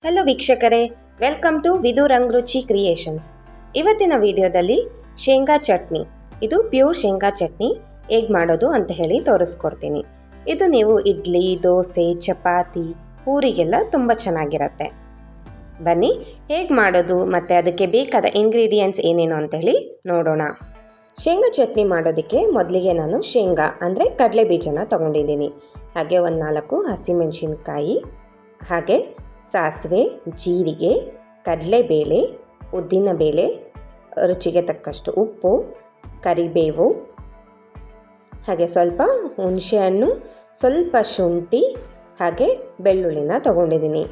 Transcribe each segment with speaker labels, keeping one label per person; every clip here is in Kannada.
Speaker 1: ಹಲೋ ವೀಕ್ಷಕರೇ, ವೆಲ್ಕಮ್ ಟು ವಿದು ರಂಗ್ ರುಚಿ ಕ್ರಿಯೇಷನ್ಸ್. ಇವತ್ತಿನ ವಿಡಿಯೋದಲ್ಲಿ ಶೇಂಗಾ ಚಟ್ನಿ, ಇದು ಪ್ಯೂರ್ ಶೇಂಗಾ ಚಟ್ನಿ ಹೇಗೆ ಮಾಡೋದು ಅಂತ ಹೇಳಿ ತೋರಿಸ್ಕೊಡ್ತೀನಿ. ಇದು ನೀವು ಇಡ್ಲಿ, ದೋಸೆ, ಚಪಾತಿ, ಪೂರಿಗೆಲ್ಲ ತುಂಬ ಚೆನ್ನಾಗಿರುತ್ತೆ. ಬನ್ನಿ ಹೇಗೆ ಮಾಡೋದು ಮತ್ತು ಅದಕ್ಕೆ ಬೇಕಾದ ಇಂಗ್ರೀಡಿಯೆಂಟ್ಸ್ ಏನೇನು ಅಂತೇಳಿ ನೋಡೋಣ. ಶೇಂಗಾ ಚಟ್ನಿ ಮಾಡೋದಕ್ಕೆ ಮೊದಲಿಗೆ ನಾನು ಶೇಂಗಾ ಅಂದರೆ ಕಡಲೆ ಬೀಜನ ತೊಗೊಂಡಿದ್ದೀನಿ. ಹಾಗೆ ಒಂದು 4 ಹಸಿಮೆಣಸಿನ್ಕಾಯಿ, ಹಾಗೆ ಸಾಸಿವೆ, ಜೀರಿಗೆ, ಕಡಲೆಬೇಳೆ, ಉದ್ದಿನಬೇಳೆ, ರುಚಿಗೆ ತಕ್ಕಷ್ಟು ಉಪ್ಪು, ಕರಿಬೇವು, ಹಾಗೆ ಸ್ವಲ್ಪ ಹುಣಸೆಹಣ್ಣು, ಸ್ವಲ್ಪ ಶುಂಠಿ, ಹಾಗೆ ಬೆಳ್ಳುಳ್ಳಿನ ತೊಗೊಂಡಿದ್ದೀನಿ.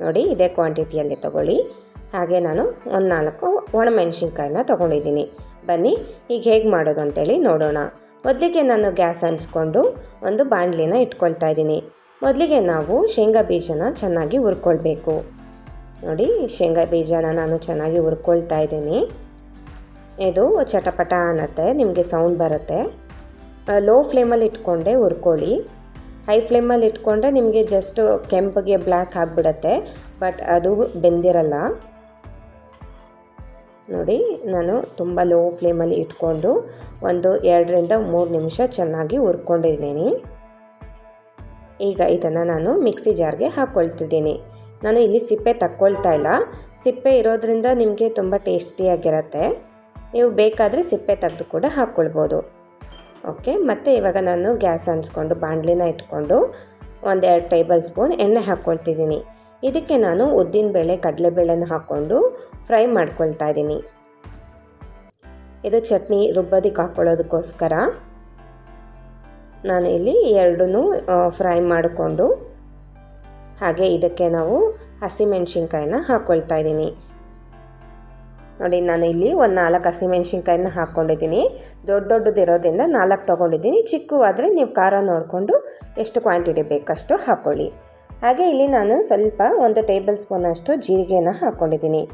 Speaker 1: ನೋಡಿ, ಇದೇ ಕ್ವಾಂಟಿಟಿಯಲ್ಲಿ ತೊಗೊಳ್ಳಿ. ಹಾಗೆ ನಾನು ಒಂದು 4 ಒಣಮೆಣಸಿನ್ಕಾಯಿನ ತೊಗೊಂಡಿದ್ದೀನಿ. ಬನ್ನಿ ಈಗ ಹೇಗೆ ಮಾಡೋದು ಅಂತೇಳಿ ನೋಡೋಣ. ಮೊದಲಿಗೆ ನಾನು ಗ್ಯಾಸ್ ಹಂಚ್ಕೊಂಡು ಒಂದು ಬಾಣಲಿನ ಇಟ್ಕೊಳ್ತಾ ಇದ್ದೀನಿ. ಮೊದಲಿಗೆ ನಾವು ಶೇಂಗಾ ಬೀಜನ ಚೆನ್ನಾಗಿ ಹುರ್ಕೊಳ್ಬೇಕು. ನೋಡಿ, ಶೇಂಗಾ ಬೀಜನ ನಾನು ಚೆನ್ನಾಗಿ ಹುರ್ಕೊಳ್ತಾ ಇದ್ದೀನಿ. ಇದು ಚಟಪಟ ಅನ್ನತ್ತೆ, ನಿಮಗೆ ಸೌಂಡ್ ಬರುತ್ತೆ. ಲೋ ಫ್ಲೇಮಲ್ಲಿ ಇಟ್ಕೊಂಡೆ ಹುರ್ಕೊಳ್ಳಿ. ಹೈ ಫ್ಲೇಮಲ್ಲಿ ಇಟ್ಕೊಂಡ್ರೆ ನಿಮಗೆ ಜಸ್ಟ್ ಕೆಂಪಗೆ ಬ್ಲ್ಯಾಕ್ ಆಗಿಬಿಡತ್ತೆ, ಬಟ್ ಅದು ಬೆಂದಿರಲ್ಲ. ನೋಡಿ, ನಾನು ತುಂಬ ಲೋ ಫ್ಲೇಮಲ್ಲಿ ಇಟ್ಕೊಂಡು ಒಂದು 2-3 ನಿಮಿಷ ಚೆನ್ನಾಗಿ ಹುರ್ಕೊಂಡಿದ್ದೀನಿ. ಈಗ ಇದನ್ನು ನಾನು ಮಿಕ್ಸಿ ಜಾರ್ಗೆ ಹಾಕ್ಕೊಳ್ತಿದ್ದೀನಿ. ನಾನು ಇಲ್ಲಿ ಸಿಪ್ಪೆ ತಕ್ಕೊಳ್ತಾ ಇಲ್ಲ. ಸಿಪ್ಪೆ ಇರೋದ್ರಿಂದ ನಿಮಗೆ ತುಂಬ ಟೇಸ್ಟಿಯಾಗಿರುತ್ತೆ. ನೀವು ಬೇಕಾದರೆ ಸಿಪ್ಪೆ ತೆಗೆದು ಕೂಡ ಹಾಕ್ಕೊಳ್ಬೋದು. ಓಕೆ, ಮತ್ತು ಇವಾಗ ನಾನು ಗ್ಯಾಸ್ ಹಂಚ್ಕೊಂಡು ಬಾಣಲಿನ ಇಟ್ಕೊಂಡು 1-2 ಟೇಬಲ್ ಸ್ಪೂನ್ ಎಣ್ಣೆ ಹಾಕ್ಕೊಳ್ತಿದ್ದೀನಿ. ಇದಕ್ಕೆ ನಾನು ಉದ್ದಿನಬೇಳೆ, ಕಡಲೆಬೇಳೆನ ಹಾಕ್ಕೊಂಡು ಫ್ರೈ ಮಾಡ್ಕೊಳ್ತಾ ಇದ್ದೀನಿ. ಇದು ಚಟ್ನಿ ರುಬ್ಬೋದಕ್ಕೆ ಹಾಕ್ಕೊಳ್ಳೋದಕ್ಕೋಸ್ಕರ ನಾನು ಇಲ್ಲಿ 2 ಫ್ರೈ ಮಾಡಿಕೊಂಡು, ಹಾಗೆ ಇದಕ್ಕೆ ನಾವು ಹಸಿಮೆಣಸಿನ್ಕಾಯಿನ ಹಾಕ್ಕೊಳ್ತಾ ಇದ್ದೀನಿ. ನೋಡಿ, ನಾನು ಇಲ್ಲಿ ಒಂದು 4 ಹಸಿಮೆಣಸಿನ್ಕಾಯಿನ ಹಾಕ್ಕೊಂಡಿದ್ದೀನಿ. ದೊಡ್ಡದಿರೋದ್ರಿಂದ 4 ತೊಗೊಂಡಿದ್ದೀನಿ. ಚಿಕ್ಕವಾದರೆ ನೀವು ಖಾರ ನೋಡಿಕೊಂಡು ಎಷ್ಟು ಕ್ವಾಂಟಿಟಿ ಬೇಕಷ್ಟು ಹಾಕ್ಕೊಳ್ಳಿ. ಹಾಗೆ ಇಲ್ಲಿ ನಾನು ಸ್ವಲ್ಪ 1 ಟೇಬಲ್ ಸ್ಪೂನಷ್ಟು ಜೀರಿಗೆನ ಹಾಕ್ಕೊಂಡಿದ್ದೀನಿ.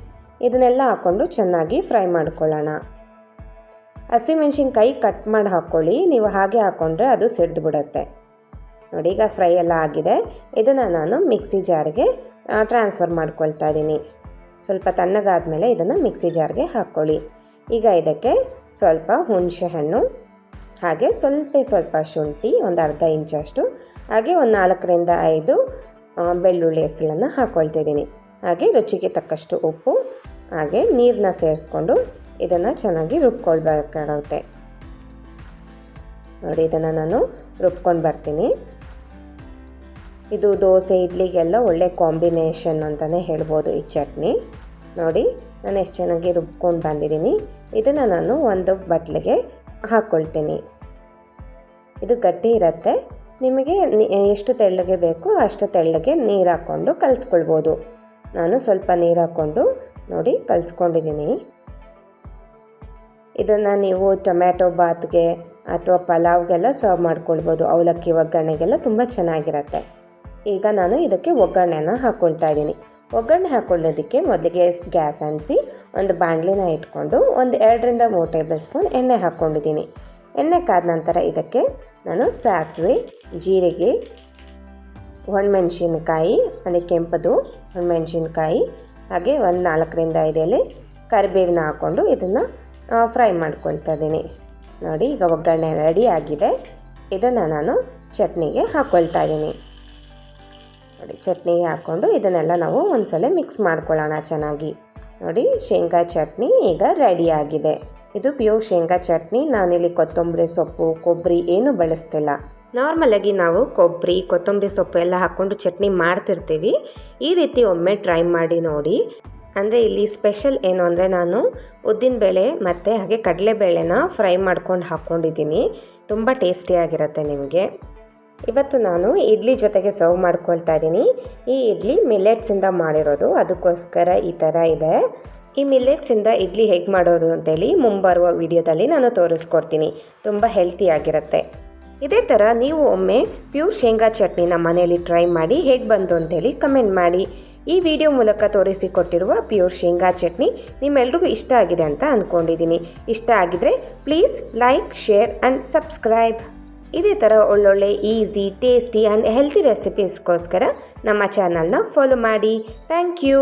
Speaker 1: ಇದನ್ನೆಲ್ಲ ಹಾಕ್ಕೊಂಡು ಚೆನ್ನಾಗಿ ಫ್ರೈ ಮಾಡ್ಕೊಳ್ಳೋಣ. ಹಸಿಮೆಣಸಿನ್ಕಾಯಿ ಕಟ್ ಮಾಡಿ ಹಾಕ್ಕೊಳ್ಳಿ. ನೀವು ಹಾಗೆ ಹಾಕ್ಕೊಂಡ್ರೆ ಅದು ಸಿಡ್ದು ಬಿಡುತ್ತೆ. ನೋಡಿ, ಈಗ ಫ್ರೈ ಎಲ್ಲ ಆಗಿದೆ. ಇದನ್ನು ನಾನು ಮಿಕ್ಸಿ ಜಾರ್ಗೆ ಟ್ರಾನ್ಸ್ಫರ್ ಮಾಡ್ಕೊಳ್ತಾ ಇದ್ದೀನಿ. ಸ್ವಲ್ಪ ತಣ್ಣಗಾದ್ಮೇಲೆ ಇದನ್ನು ಮಿಕ್ಸಿ ಜಾರ್ಗೆ ಹಾಕ್ಕೊಳ್ಳಿ. ಈಗ ಇದಕ್ಕೆ ಸ್ವಲ್ಪ ಹುಣಸೆ ಹಣ್ಣು, ಹಾಗೆ ಸ್ವಲ್ಪ ಶುಂಠಿ, ಒಂದು ಅರ್ಧ ಇಂಚಷ್ಟು, ಹಾಗೆ ಒಂದು 4-5 ಬೆಳ್ಳುಳ್ಳಿ ಹೆಸಳನ್ನು ಹಾಕ್ಕೊಳ್ತಿದ್ದೀನಿ. ಹಾಗೆ ರುಚಿಗೆ ತಕ್ಕಷ್ಟು ಉಪ್ಪು, ಹಾಗೆ ನೀರನ್ನ ಸೇರಿಸ್ಕೊಂಡು ಇದನ್ನು ಚೆನ್ನಾಗಿ ರುಬ್ಕೊಳ್ಬೇಕಾಗುತ್ತೆ. ನೋಡಿ, ಇದನ್ನು ನಾನು ರುಬ್ಕೊಂಡು ಬರ್ತೀನಿ. ಇದು ದೋಸೆ, ಇಡ್ಲಿಗೆಲ್ಲ ಒಳ್ಳೆ ಕಾಂಬಿನೇಷನ್ ಅಂತಲೇ ಹೇಳ್ಬೋದು ಈ ಚಟ್ನಿ. ನೋಡಿ, ನಾನು ಎಷ್ಟು ಚೆನ್ನಾಗಿ ರುಬ್ಕೊಂಡು ಬಂದಿದ್ದೀನಿ. ಇದನ್ನು ನಾನು ಒಂದು ಬಟ್ಲಿಗೆ ಹಾಕ್ಕೊಳ್ತೀನಿ. ಇದು ಗಟ್ಟಿ ಇರುತ್ತೆ. ನಿಮಗೆ ಎಷ್ಟು ತೆಳ್ಳಗೆ ಬೇಕೋ ಅಷ್ಟು ತೆಳ್ಳಗೆ ನೀರು ಹಾಕ್ಕೊಂಡು ಕಲಿಸ್ಕೊಳ್ಬೋದು. ನಾನು ಸ್ವಲ್ಪ ನೀರು ಹಾಕ್ಕೊಂಡು ನೋಡಿ ಕಲಿಸ್ಕೊಂಡಿದ್ದೀನಿ. ಇದನ್ನು ನೀವು ಟೊಮ್ಯಾಟೊ ಬಾತ್ಗೆ ಅಥವಾ ಪಲಾವ್ಗೆಲ್ಲ ಸರ್ವ್ ಮಾಡ್ಕೊಳ್ಬೋದು. ಅವಲಕ್ಕಿ ಒಗ್ಗರಣೆಗೆಲ್ಲ ತುಂಬ ಚೆನ್ನಾಗಿರುತ್ತೆ. ಈಗ ನಾನು ಇದಕ್ಕೆ ಒಗ್ಗರಣೆನ ಹಾಕ್ಕೊಳ್ತಾ ಇದ್ದೀನಿ. ಒಗ್ಗರಣೆ ಹಾಕ್ಕೊಳ್ಳೋದಕ್ಕೆ ಮೊದಲಿಗೆ ಗ್ಯಾಸ್ ಹಂಚಿಸಿ ಒಂದು ಬಾಣಲಿನ ಇಟ್ಕೊಂಡು ಒಂದು 2-3 ಟೇಬಲ್ ಸ್ಪೂನ್ ಎಣ್ಣೆ ಹಾಕ್ಕೊಂಡಿದ್ದೀನಿ. ಎಣ್ಣೆ ಕಾದ ನಂತರ ಇದಕ್ಕೆ ನಾನು ಸಾಸಿವೆ, ಜೀರಿಗೆ, ಒಣಮೆಣಸಿನ್ಕಾಯಿ ಅಂದರೆ ಕೆಂಪದು ಒಣಮೆಣಸಿನ್ಕಾಯಿ, ಹಾಗೆ ಒಂದು 4-5 ಎಲೆ ಕರಿಬೇವಿನ ಹಾಕ್ಕೊಂಡು ಇದನ್ನು ಫ್ರೈ ಮಾಡ್ಕೊಳ್ತಾ ಇದ್ದೀನಿ. ನೋಡಿ, ಈಗ ಒಗ್ಗರಣೆ ರೆಡಿ ಆಗಿದೆ. ಇದನ್ನು ನಾನು ಚಟ್ನಿಗೆ ಹಾಕ್ಕೊಳ್ತಾ ಇದ್ದೀನಿ. ನೋಡಿ, ಚಟ್ನಿಗೆ ಹಾಕ್ಕೊಂಡು ಇದನ್ನೆಲ್ಲ ನಾವು ಒಂದ್ಸಲ ಮಿಕ್ಸ್ ಮಾಡ್ಕೊಳ್ಳೋಣ ಚೆನ್ನಾಗಿ. ನೋಡಿ, ಶೇಂಗಾ ಚಟ್ನಿ ಈಗ ರೆಡಿ ಆಗಿದೆ. ಇದು ಪ್ಯೂರ್ ಶೇಂಗಾ ಚಟ್ನಿ. ನಾನಿಲ್ಲಿ ಕೊತ್ತಂಬರಿ ಸೊಪ್ಪು, ಕೊಬ್ಬರಿ ಏನು ಬಳಸ್ತಿಲ್ಲ. ನಾರ್ಮಲಾಗಿ ನಾವು ಕೊಬ್ಬರಿ, ಕೊತ್ತಂಬರಿ ಸೊಪ್ಪು ಎಲ್ಲ ಹಾಕ್ಕೊಂಡು ಚಟ್ನಿ ಮಾಡ್ತಿರ್ತೀವಿ. ಈ ರೀತಿ ಒಮ್ಮೆ ಟ್ರೈ ಮಾಡಿ ನೋಡಿ. ಅಂದರೆ ಇಲ್ಲಿ ಸ್ಪೆಷಲ್ ಏನು ಅಂದರೆ ನಾನು ಉದ್ದಿನಬೇಳೆ ಮತ್ತು ಹಾಗೆ ಕಡಲೆಬೇಳೆನ ಫ್ರೈ ಮಾಡ್ಕೊಂಡು ಹಾಕ್ಕೊಂಡಿದ್ದೀನಿ. ತುಂಬ ಟೇಸ್ಟಿಯಾಗಿರುತ್ತೆ ನಿಮಗೆ. ಇವತ್ತು ನಾನು ಇಡ್ಲಿ ಜೊತೆಗೆ ಸರ್ವ್ ಮಾಡ್ಕೊಳ್ತಾ ಇದ್ದೀನಿ. ಈ ಇಡ್ಲಿ ಮಿಲೆಟ್ಸಿಂದ ಮಾಡಿರೋದು, ಅದಕ್ಕೋಸ್ಕರ ಈ ಥರ ಇದೆ. ಈ ಮಿಲೆಟ್ಸಿಂದ ಇಡ್ಲಿ ಹೇಗೆ ಮಾಡೋದು ಅಂತೇಳಿ ಮುಂಬರುವ ವಿಡಿಯೋದಲ್ಲಿ ನಾನು ತೋರಿಸ್ಕೊಡ್ತೀನಿ. ತುಂಬ ಹೆಲ್ತಿಯಾಗಿರುತ್ತೆ. ಇದೇ ಥರ ನೀವು ಒಮ್ಮೆ ಪ್ಯೂರ್ ಶೇಂಗಾ ಚಟ್ನಿನ ಮನೆಯಲ್ಲಿ ಟ್ರೈ ಮಾಡಿ ಹೇಗೆ ಬಂತು ಅಂತೇಳಿ ಕಮೆಂಟ್ ಮಾಡಿ. ಈ ವಿಡಿಯೋ ಮೂಲಕ ತೋರಿಸಿಕೊಟ್ಟಿರುವ ಪ್ಯೂರ್ ಶೇಂಗಾ ಚಟ್ನಿ ನಿಮ್ಮೆಲ್ರಿಗೂ ಇಷ್ಟ ಆಗಿದೆ ಅಂತ ಅಂದ್ಕೊಂಡಿದ್ದೀನಿ. ಇಷ್ಟ ಆಗಿದ್ರೆ please like, share and subscribe. ಇದೇ ಥರ ಒಳ್ಳೊಳ್ಳೆ ಈಸಿ ಟೇಸ್ಟಿ ಆ್ಯಂಡ್ ಹೆಲ್ತಿ ರೆಸಿಪೀಸ್ಗೋಸ್ಕರ ನಮ್ಮ ಚಾನಲ್ನ ಫಾಲೋ ಮಾಡಿ. Thank you.